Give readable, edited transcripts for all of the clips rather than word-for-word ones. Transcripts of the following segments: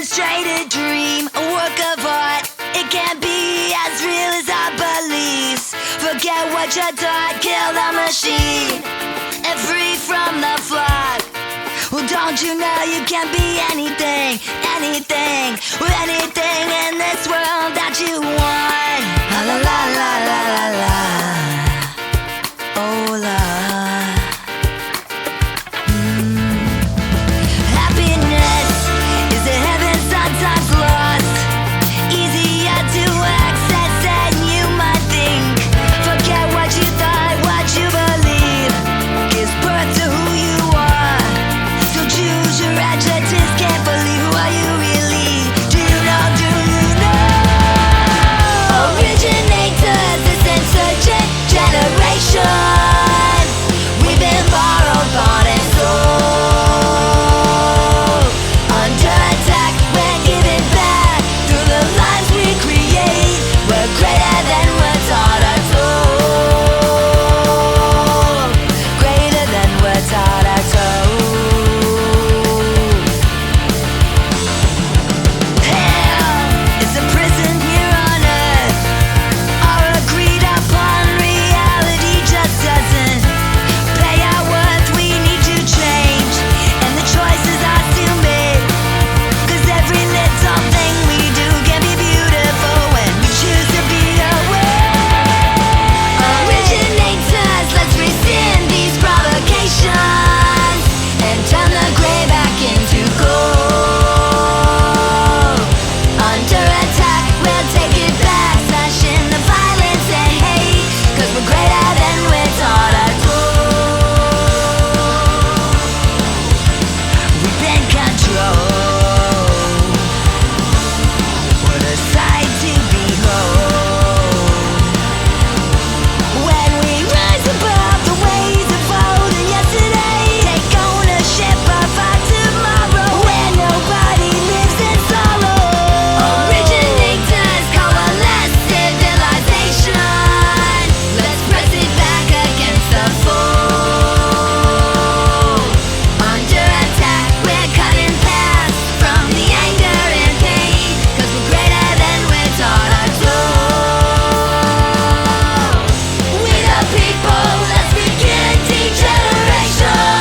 demonstrated dream, a work of art. It can't be as real as our beliefs. Forget what you're taught, kill the machine, and free from the flock. Well, don't you know you can be anything, anything, anything in this world that you want. La la la la la la la. Oh la. Happiness is a heaven sometimes lost, easier to access than you might think. Forget what you thought, what you believe gives birth to who you are. So choose your adjectives carefully. Who are you really? Do you know, do you know? Originators, this insurgent generation. We've been borrowed, bought and sold. Under attack, we're giving back. Through the lives we create, we're greater than we're taught or told. Greater than we're taught or told. Hell is a prison here on earth. Our agreed upon reality just doesn't pay our worth. We need to change, and the choices are still made. 'Cause every little thing we do can be beautiful when we choose to be aware. Originators, let's rescind these provocations and turn the gray back into gold. Under attack, we'll take it back, smashing the violence and hate. 'Cause we're greater than we're taught or told. We've been controlled. We're a sight to behold. When we rise above the ways of old and yesterday, take ownership of our tomorrow, where nobody lives in sorrow. Originators coalesce civilization. Let's press it back against the foe. Under attack, we're cutting paths from the anger and pain. 'Cause we're greater than we're taught or told. We the people, let's begin degeneration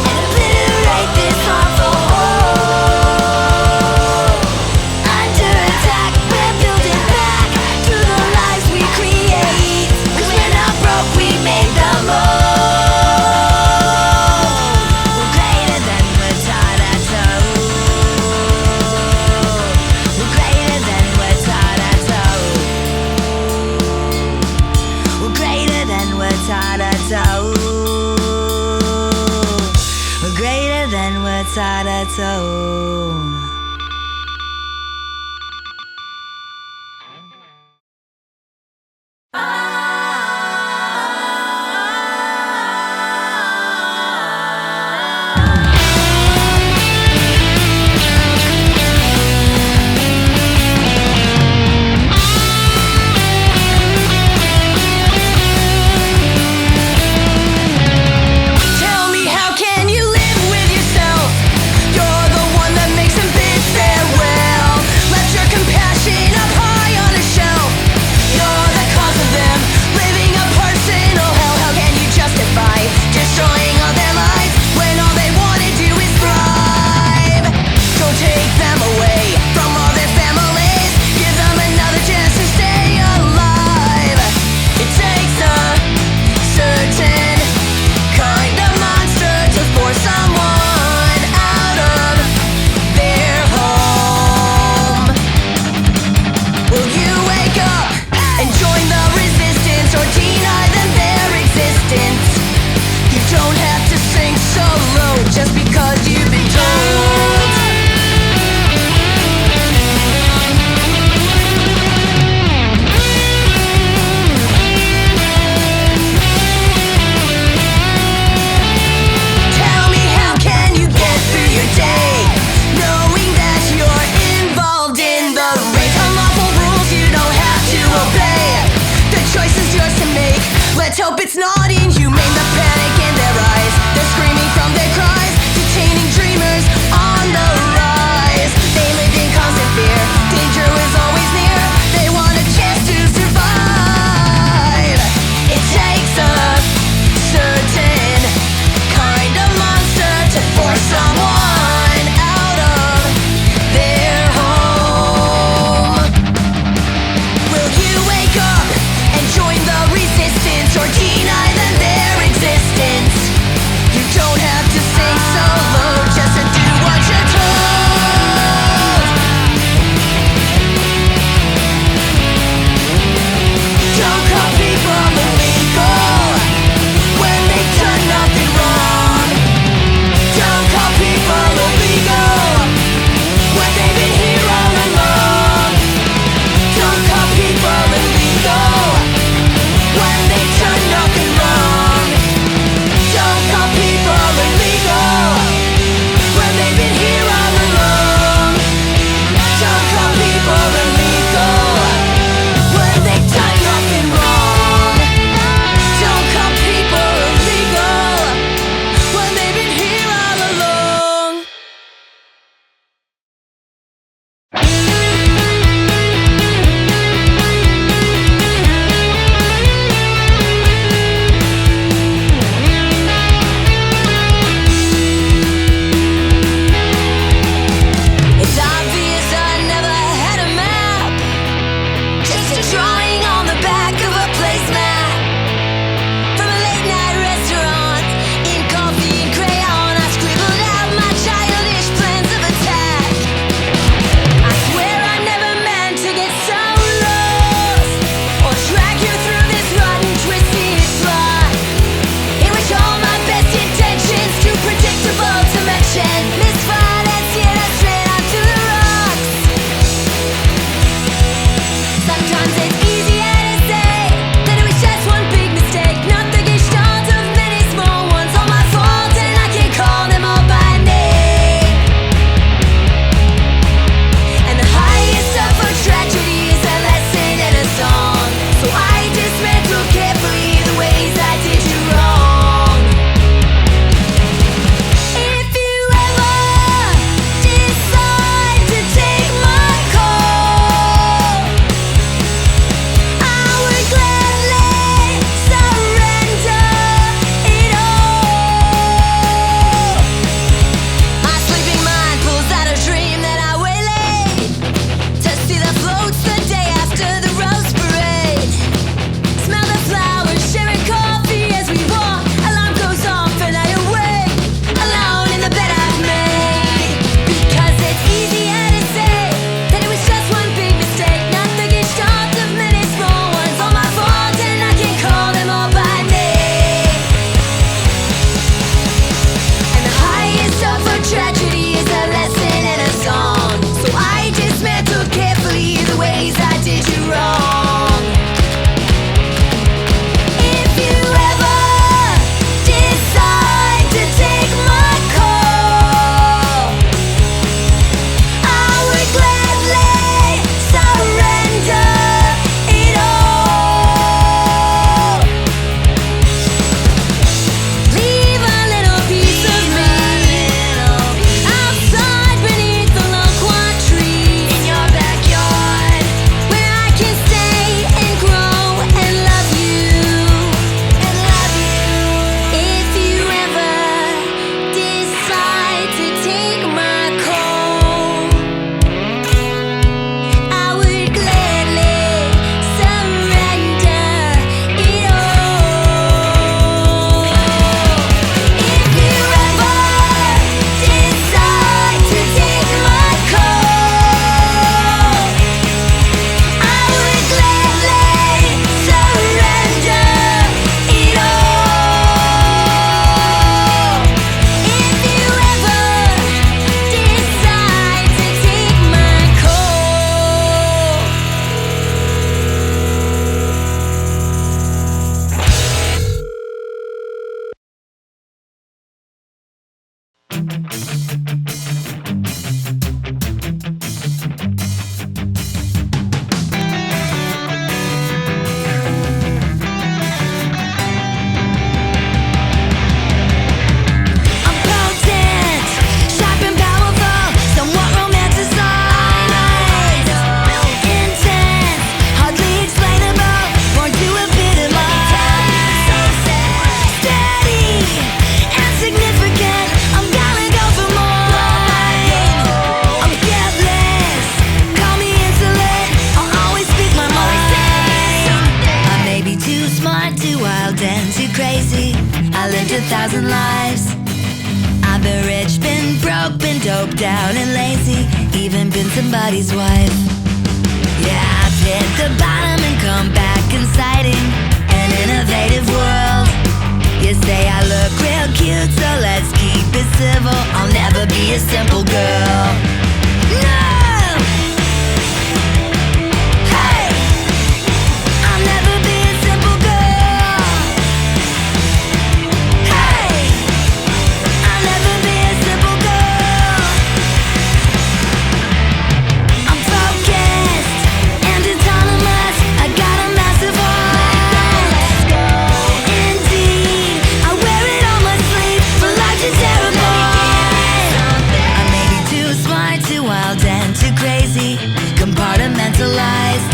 and obliterate this harmful hold. Under attack, we're building back through the lives we create. 'Cause we're not broke, we made the mold. We're greater than we're taught or told. We're greater than we're taught or told. We're greater than we're taught or told. We're greater than we're taught or told. Tell me, how can you live with yourself? You're the one that makes them bid farewell. Left your compassion up high on a shelf. You're the cause of them living a personal hell. How can you justify destroying all their lives when all they want to do is thrive? Don't take them away from all their families. Give them another chance to stay alive. It takes a certain kind of monster to force someone out of their home. Will you wake up and join the resistance, or deny them their existence? You don't have to sing so low just because you've been told. Tell me, how can you get through your day knowing that you're involved in the race? Unlawful rules you don't have to obey. The choice is yours to make. Let's hope it's not inhumane. The panic in their eyes, they're screaming from their cries, detaining did you wrong. If you ever decide to take my call, I would gladly surrender it all. Leave a little piece of me outside beneath the loquat tree in your backyard, where I can stay and grow and love you. If you ever decide to take my call, I would gladly surrender it all. If you ever decide to take my call, I would gladly surrender it all. If you ever decide to take my call. I'm potent, sharp and powerful, somewhat romanticized. Intense, hardly explainable, born to epitomize. Steady and significant, I'm gonna go for more. I'm careless, call me insolent, I'll always speak my mind. I may be too smart, too wild and too crazy, I lived 1,000 lives. I've been rich, been broke, been doped out and lazy, even been somebody's wife. Yeah, I've hit the bottom and come back inciting an innovative world. You say I look real cute, so let's keep it civil. I'll never be a simple girl. No! Hey! I'll never be a simple girl. Hey! I'll never be a simple girl. I'm focused and autonomous, I got a massive heart. Indeed, I wear it on my sleeve for large and terrible. I may be too smart, too wild and too crazy, compartmentalized.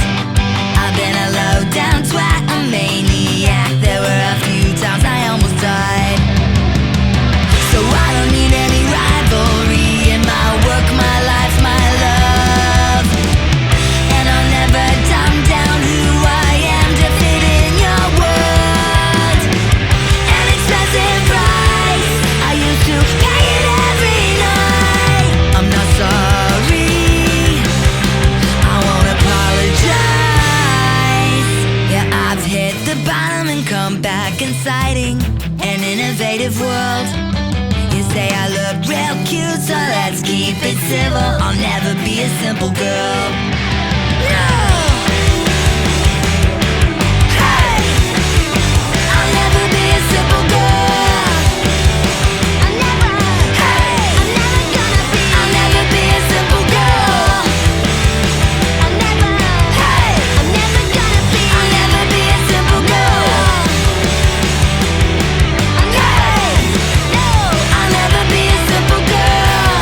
I've been a low-down twat, a maniac. There were a few times I almost died. So I don't need any rivalry in my work, my life, my love. And I'll never dumb down who I am to fit in your world. An expensive price, I used to pay it every night. I'm not sorry, I won't apologize. Yeah, I've hit the bottom and come back inciting an innovative world. You say I look real cute, so let's keep it civil. I'll never be a simple girl. No! Hey! I'll never be a simple girl. I'll never. Hey! I'm never gonna be. I'll never be a simple girl. I'll never. Hey! I'm never gonna be. I'll never be a simple girl. Hey! No! I'll never be a simple girl.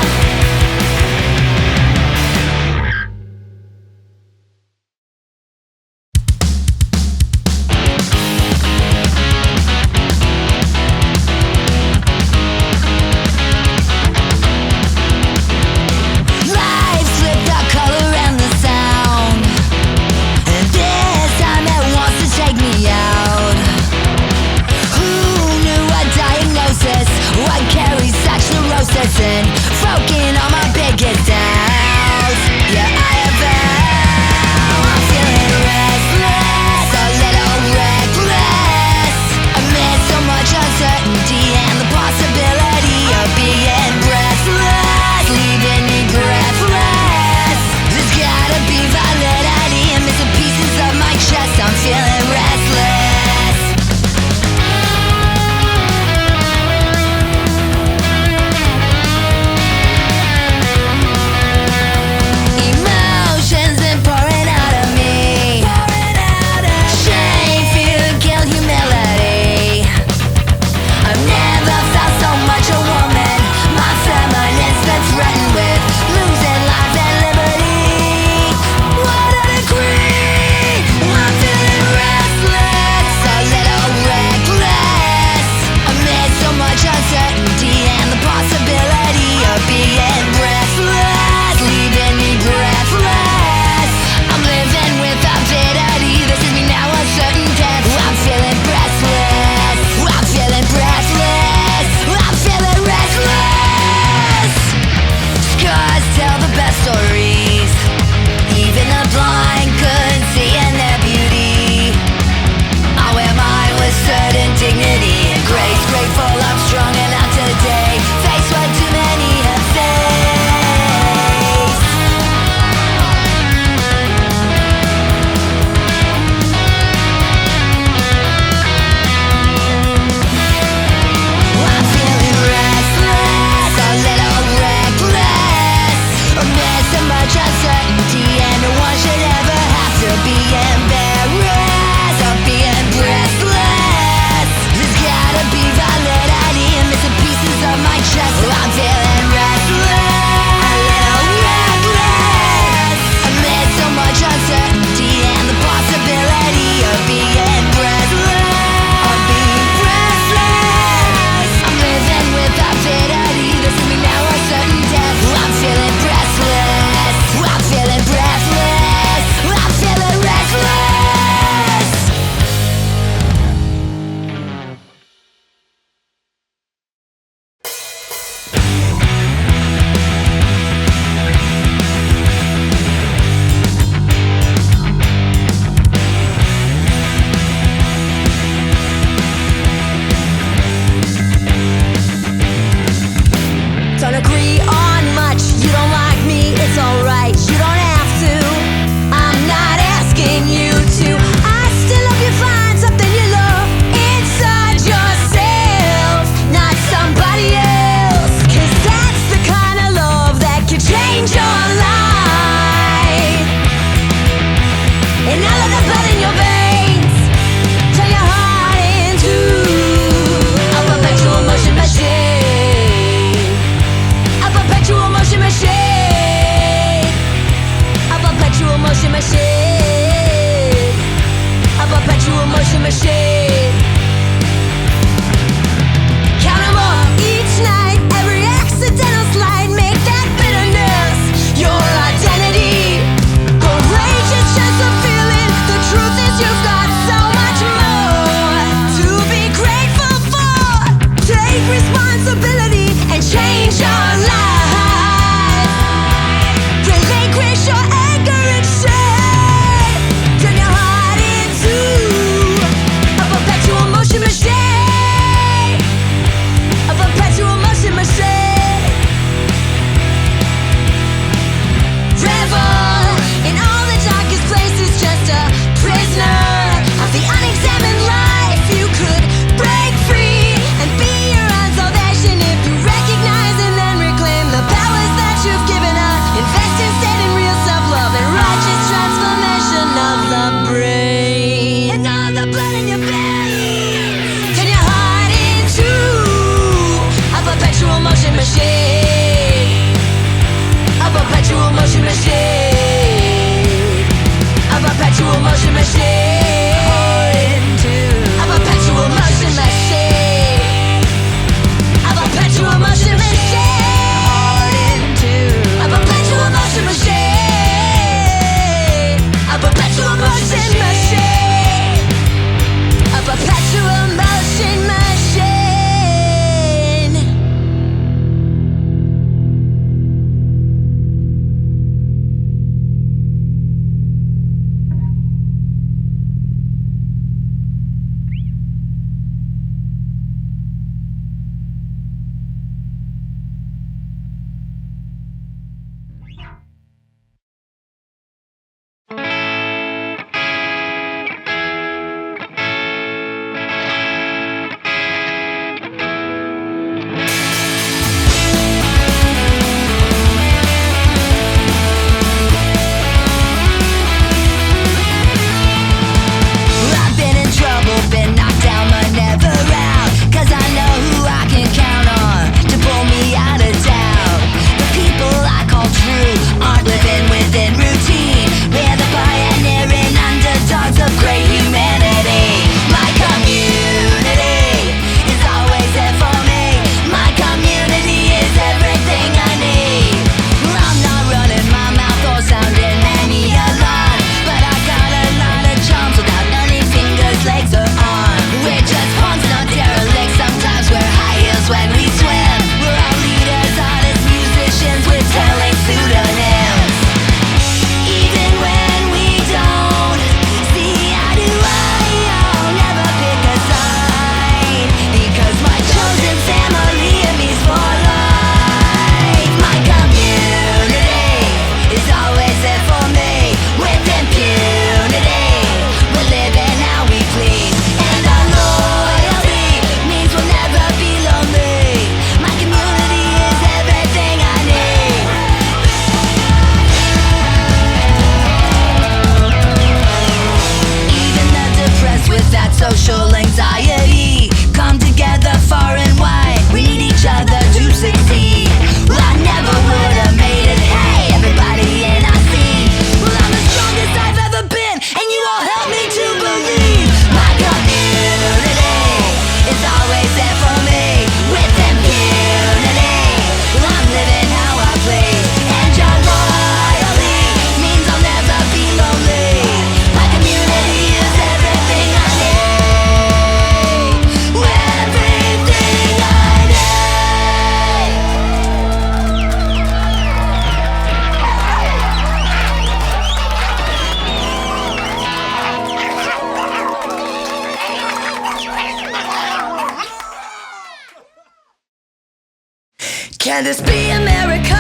Can this be America?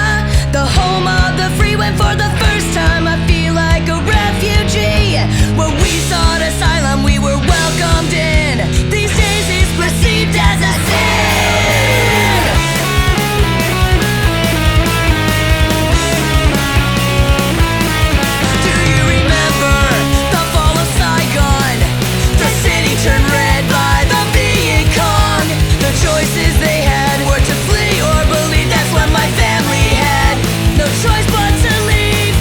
The home of the free, when for the first time I feel like a refugee. When we sought asylum, we were welcomed in. These days it's perceived as a sin. Do you remember the fall of Saigon? The city turned red by the Viet Cong. The choices they had were to flee or believe. That's what my family had. No choice but to leave.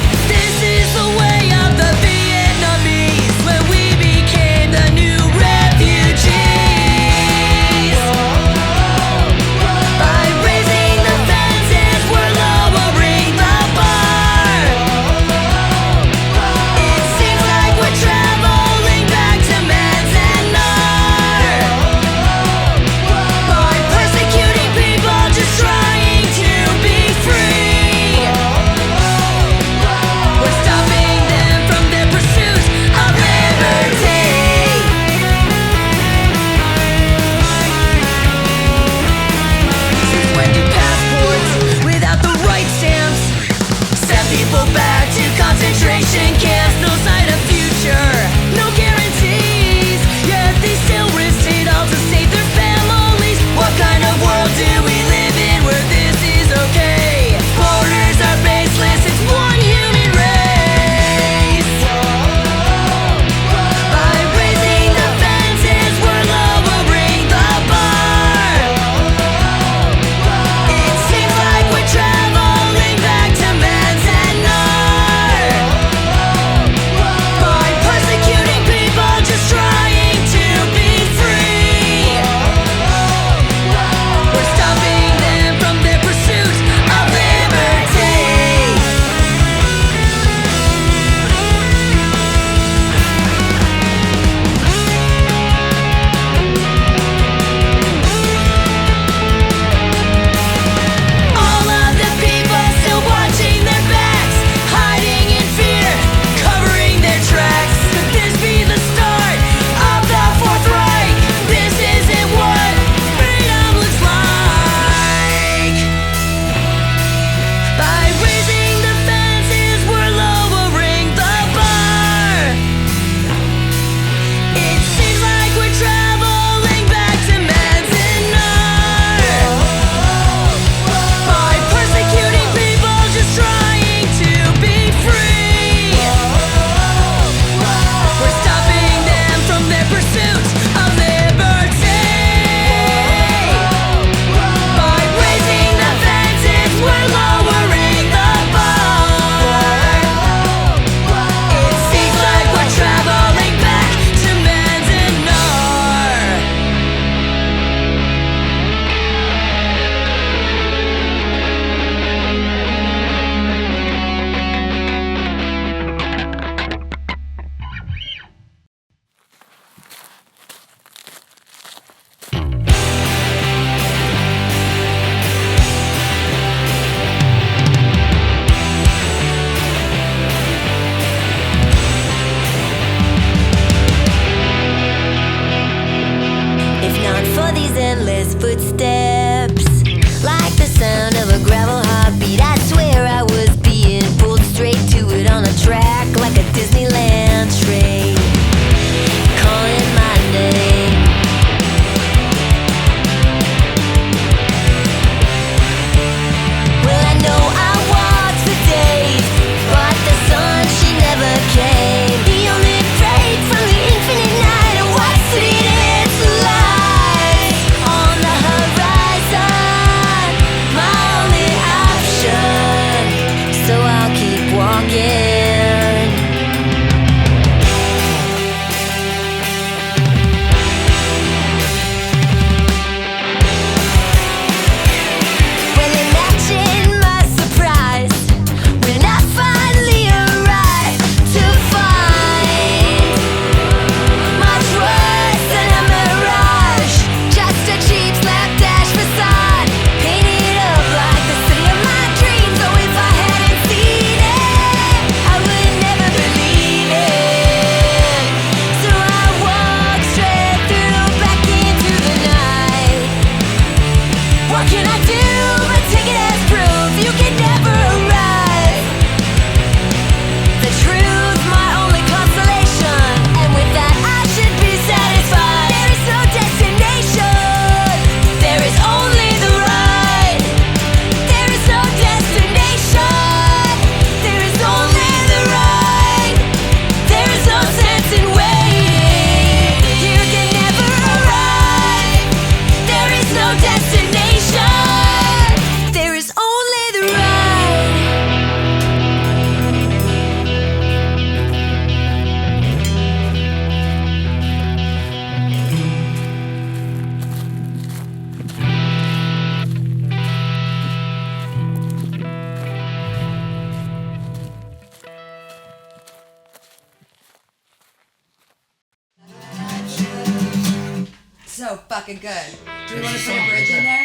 so fucking good. Do we want to put a bridge in there?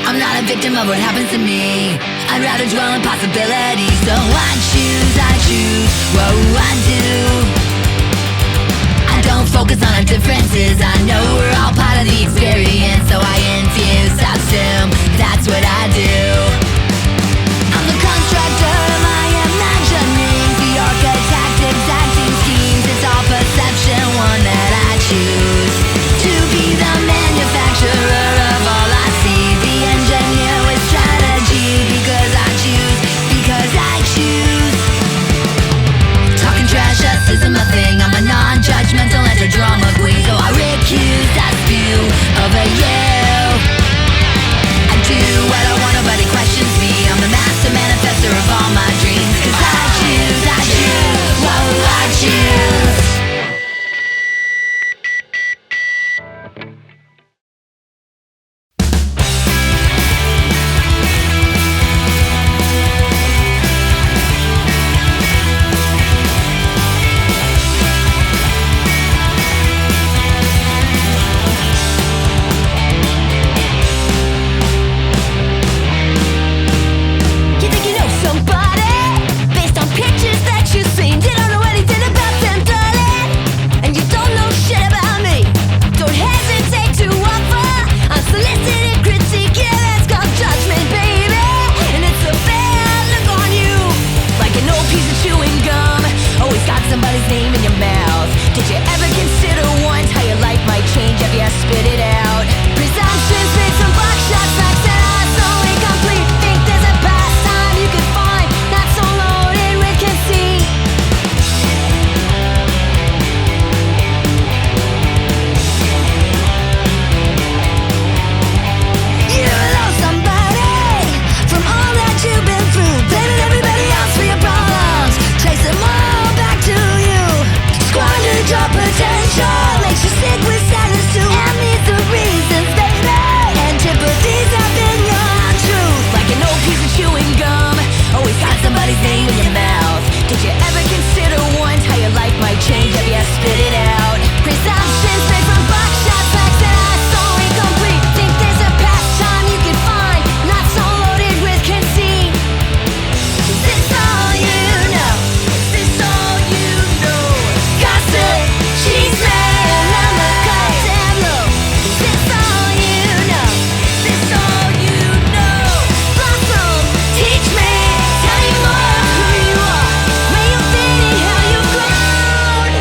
I'm not a victim of what happens to me. I'd rather dwell on possibilities. So I choose what I do. I don't focus on our differences. I know we're all part of the experience. So I infuse, subsume, that's what I do. I'm the constructor of my imaginings, the architect exacting schemes. It's all perception, one that I choose to be the manufacturer of all I see, the engineer with strategy. Because I choose. Talking trash just isn't my thing. I'm a non-judgmental enter-drama queen. So I recuse that view over you. I do what I want, nobody questions me. I'm the master manifestor of all my dreams. Cause I choose, whoa, I choose. You think you know somebody based on pictures that you've seen? You don't know anything about them, darling, and you don't know shit about me. Don't hesitate to offer unsolicited critique. Yeah, that's called judgment, baby, and it's a bad look on you, like an old piece of chewing gum. Always got somebody's name in your mouth. Did you ever consider once how your life might change if you spit it out? Presumptions made from buckshot facts that are so incomplete. Think there's a pastime you can find not so loaded with conceit. You know somebody from all that you've been through, blaming everybody else for your problems, trace them all back to you. Squandered your potential, makes you sick with sadness too. And these are reasons, baby. Antipathies have been your truth, like an old piece of chewing gum. Always got somebody's name in your mouth. Did you ever consider once how your life might change if you spit it out? Presumptions made from buckshot facts that are so incomplete. Think there's a pastime you can find not so loaded with conceit. Is this all you know? Is this all you know? Gossip, chisme, and the goddamn low. Is this all you know? Is this all you know? Blossom, teach me, tell me more of who you are, where you've been and how you've grown.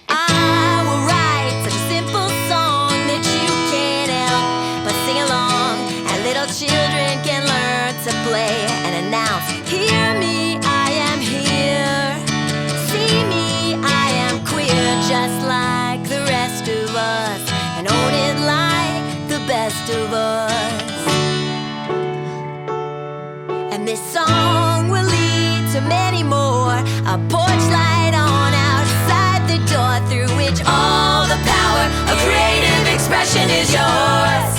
I will write such a simple song that you can't help but sing along, and little children can learn to play and announce, hear me, I am here. See me, I am queer, just like the rest of us, and own it like the best of us. And this song will lead to many more, a porch light on outside the door, through which all the power of creative expression is yours.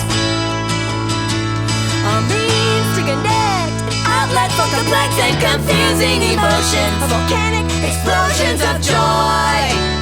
A means to connect, an outlet for complex and confusing emotions, volcanic explosions of joy.